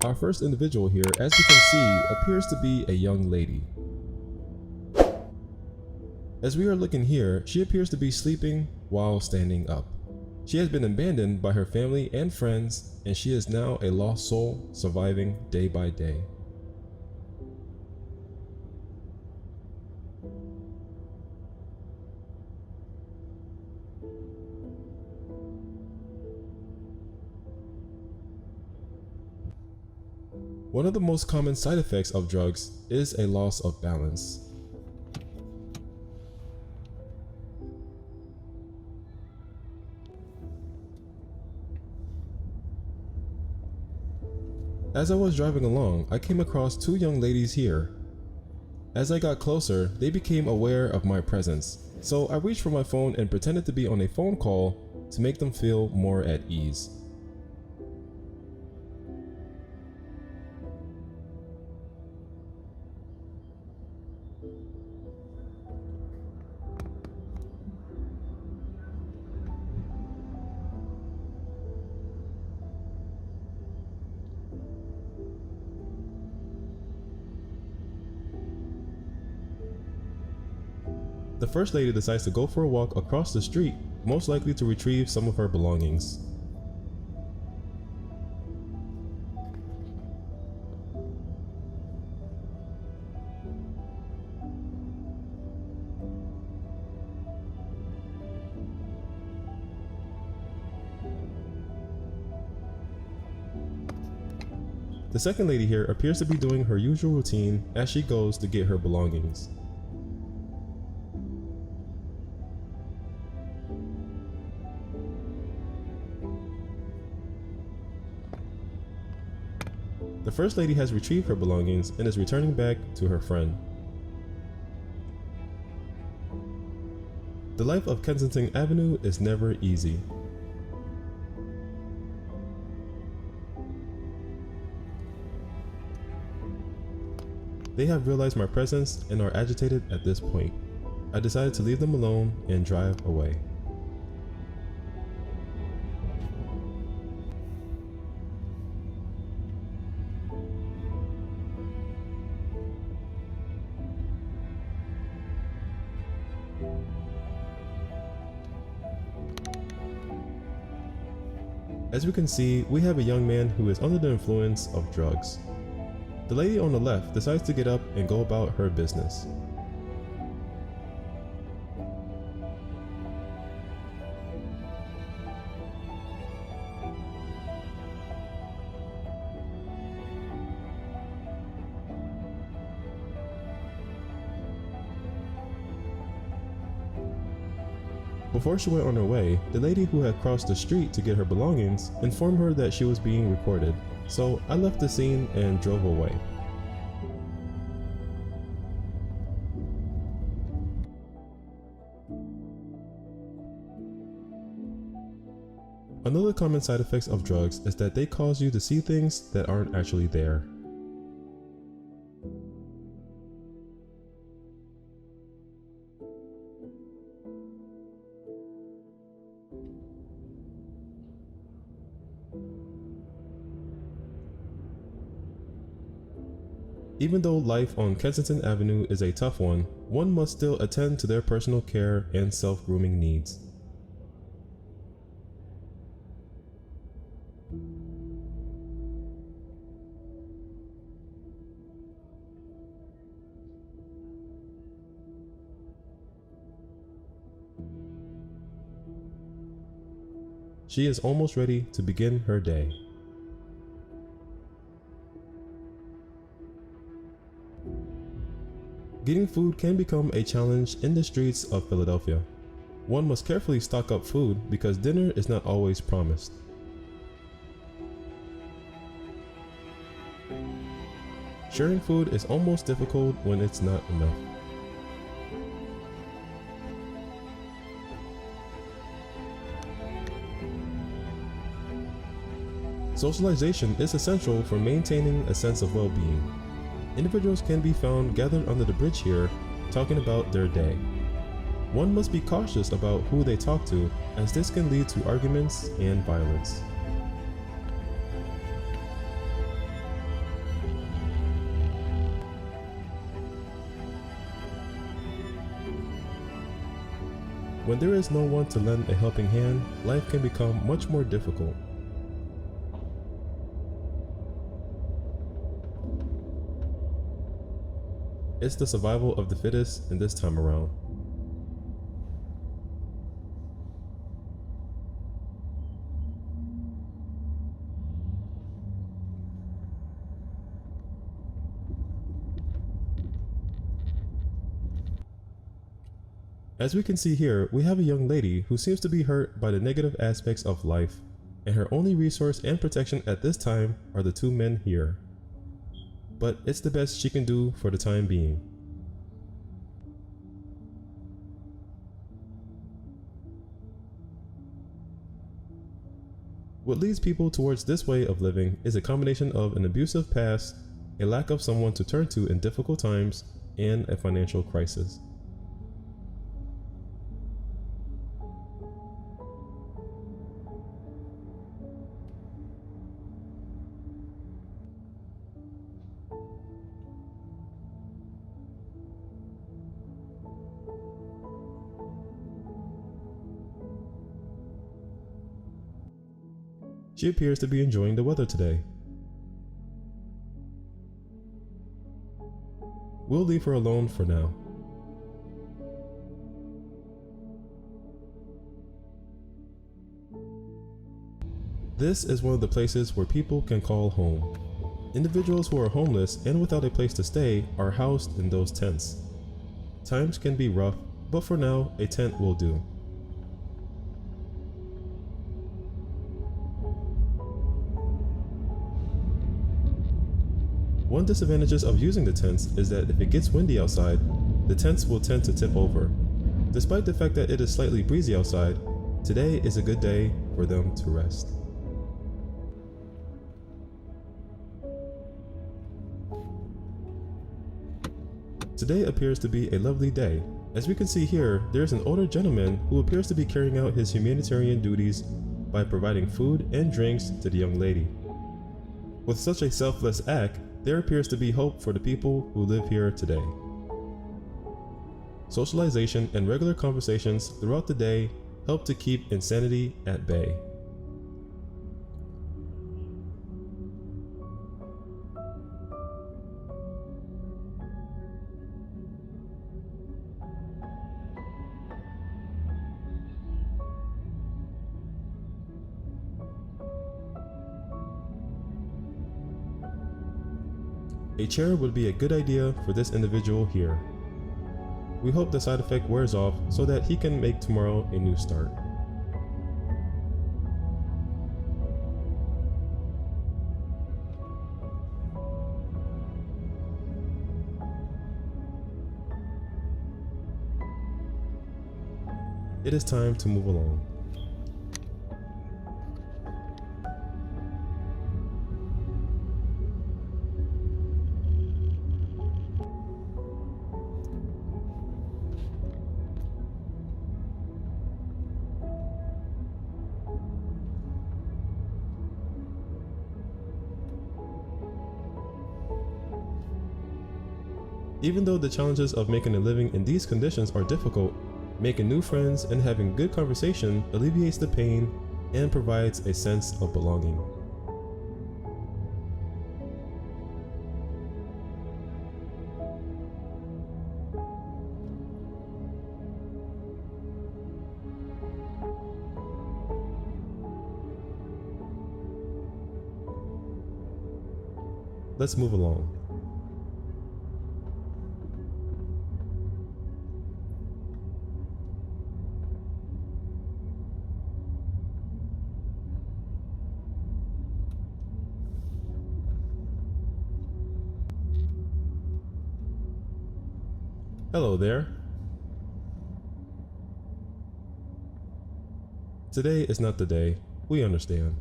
Our first individual here, as we can see, appears to be a young lady. As we are looking here, she appears to be sleeping while standing up. She has been abandoned by her family and friends, and she is now a lost soul surviving day by day. One of the most common side effects of drugs is a loss of balance. As I was driving along, I came across two young ladies here. As I got closer, they became aware of my presence, so I reached for my phone and pretended to be on a phone call to make them feel more at ease. The first lady decides to go for a walk across the street, most likely to retrieve some of her belongings. The second lady here appears to be doing her usual routine as she goes to get her belongings. The first lady has retrieved her belongings and is returning back to her friend. The life of Kensington Avenue is never easy. They have realized my presence and are agitated at this point. I decided to leave them alone and drive away. As we can see, we have a young man who is under the influence of drugs. The lady on the left decides to get up and go about her business. Before she went on her way, the lady who had crossed the street to get her belongings informed her that she was being recorded, so I left the scene and drove away. Another common side effect of drugs is that they cause you to see things that aren't actually there. Even though life on Kensington Avenue is a tough one must still attend to their personal care and self-grooming needs. She is almost ready to begin her day. Getting food can become a challenge in the streets of Philadelphia. One must carefully stock up food because dinner is not always promised. Sharing food is almost difficult when it's not enough. Socialization is essential for maintaining a sense of well-being. Individuals can be found gathered under the bridge here, talking about their day. One must be cautious about who they talk to, as this can lead to arguments and violence. When there is no one to lend a helping hand, life can become much more difficult. It's the survival of the fittest in this time around. As we can see here, we have a young lady who seems to be hurt by the negative aspects of life, and her only resource and protection at this time are the two men here. But it's the best she can do for the time being. What leads people towards this way of living is a combination of an abusive past, a lack of someone to turn to in difficult times, and a financial crisis. She appears to be enjoying the weather today. We'll leave her alone for now. This is one of the places where people can call home. Individuals who are homeless and without a place to stay are housed in those tents. Times can be rough, but for now, a tent will do. One disadvantage of using the tents is that if it gets windy outside, the tents will tend to tip over. Despite the fact that it is slightly breezy outside, today is a good day for them to rest. Today appears to be a lovely day. As we can see here, there is an older gentleman who appears to be carrying out his humanitarian duties by providing food and drinks to the young lady. With such a selfless act, there appears to be hope for the people who live here today. Socialization and regular conversations throughout the day help to keep insanity at bay. A chair would be a good idea for this individual here. We hope the side effect wears off so that he can make tomorrow a new start. It is time to move along. Even though the challenges of making a living in these conditions are difficult, making new friends and having good conversation alleviates the pain and provides a sense of belonging. Let's move along. Hello there. Today is not the day. We understand.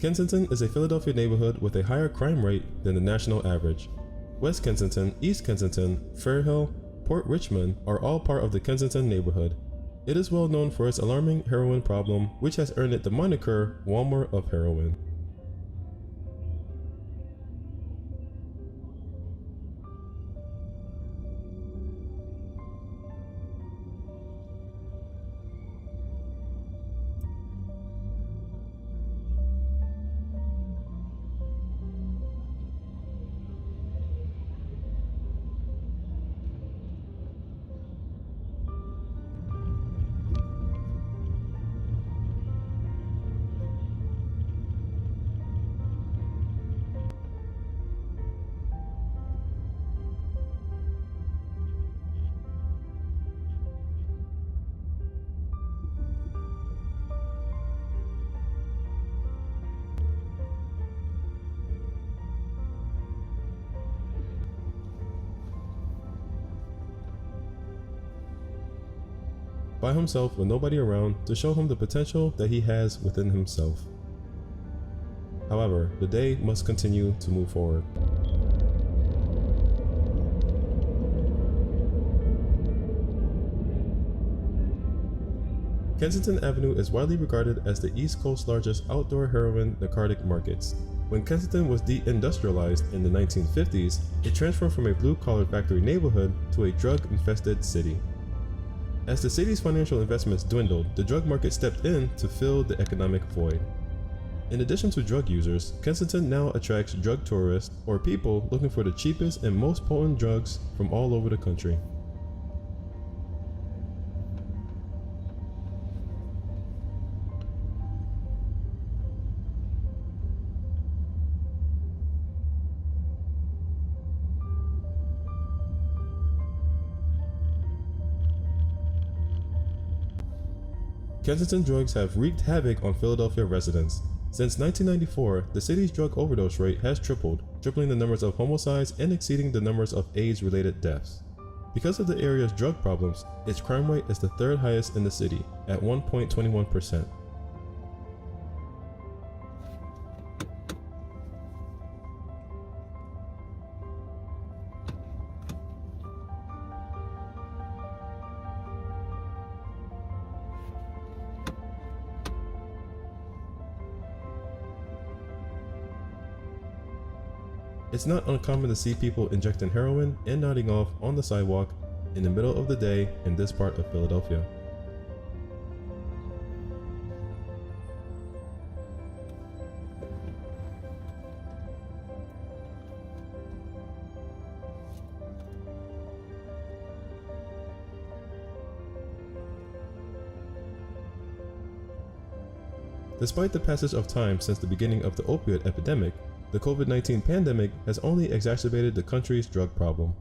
Kensington is a Philadelphia neighborhood with a higher crime rate than the national average. West Kensington, East Kensington, Fairhill, Port Richmond are all part of the Kensington neighborhood. It is well known for its alarming heroin problem, which has earned it the moniker Walmart of heroin. by himself with nobody around to show him the potential that he has within himself. However, the day must continue to move forward. Kensington Avenue is widely regarded as the East Coast's largest outdoor heroin narcotic markets. When Kensington was deindustrialized in the 1950s, it transformed from a blue-collar factory neighborhood to a drug-infested city. As the city's financial investments dwindled, the drug market stepped in to fill the economic void. In addition to drug users, Kensington now attracts drug tourists, or people looking for the cheapest and most potent drugs from all over the country. Kensington drugs have wreaked havoc on Philadelphia residents. Since 1994, the city's drug overdose rate has tripled, tripling the numbers of homicides and exceeding the numbers of AIDS-related deaths. Because of the area's drug problems, its crime rate is the third highest in the city, at 1.21%. It's not uncommon to see people injecting heroin and nodding off on the sidewalk in the middle of the day in this part of Philadelphia. Despite the passage of time since the beginning of the opioid epidemic, the COVID-19 pandemic has only exacerbated the country's drug problem.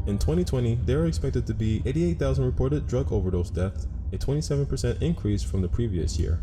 In 2020, there are expected to be 88,000 reported drug overdose deaths, a 27% increase from the previous year.